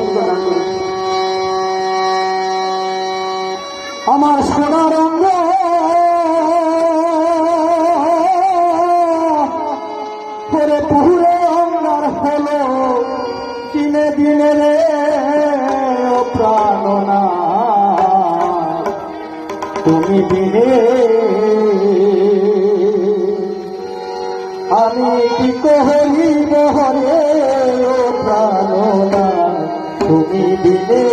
বন্দনা করি। আমার সোনার অঙ্গ করে পুরে অঙ্গার হলো দিনে দিনে রে ও প্রাণনা তুমি দিনে আমি কি কহিব রে ও প্রাণনা তুমি দিনে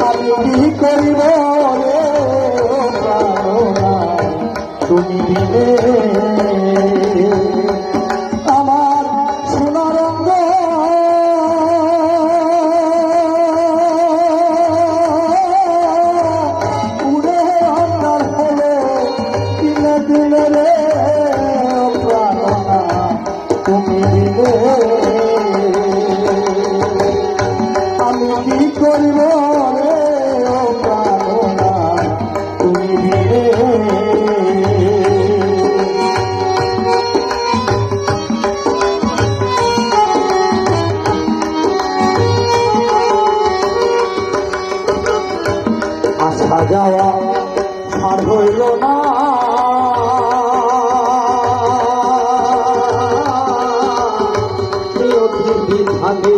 আমি কি করিব রে ও প্রাণনা তুমি দিনে আমার সোনার অঙ্গ উড়ে অঙ্গার হলো দিনে দিনে রে প্রাণনা তুমি দিলে আমি কি করিব রে প্রাণনা তুমি দিলে আসা যাওয়া আর হইল না বিধানে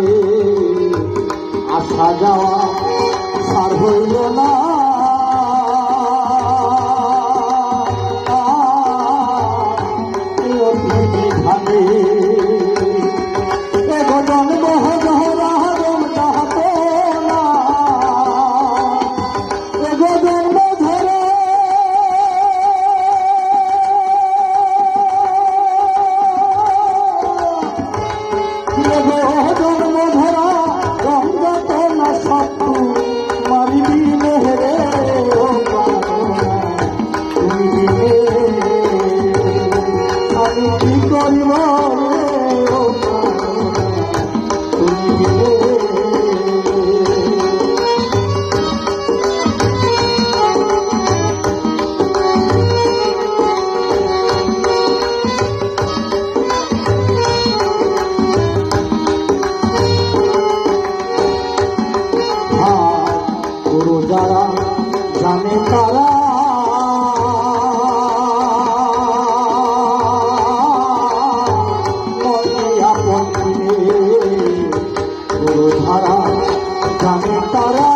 আসা যাওয়া আর হইল না বিধানে যারা জানে তারা ধারা জানে তারা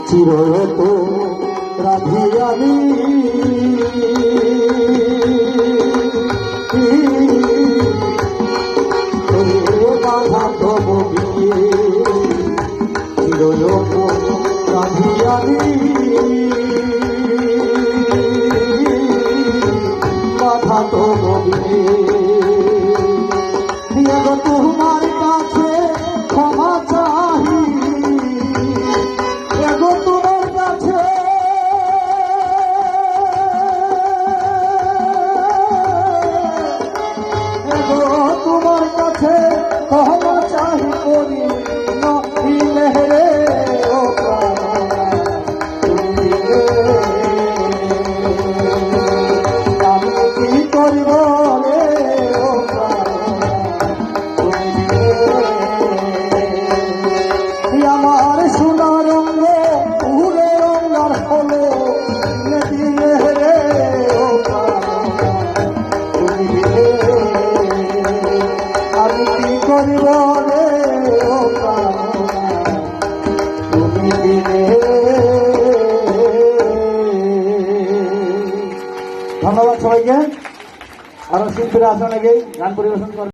চিরত রাধি আমি বাধা তব বিয়ে চিরত রাধি আমি বাধা তব বিয়ে তোমার কাছে ক্ষমা চাহি তোমার কাছে তোমার কাছে ক্ষমা চাহি করি নহিলে রে ও আমি কি করিব রে ও ধন্যবাদ সবাইকে। আরো শিল্পীরা আসন আগেই গান পরিবেশন করবে।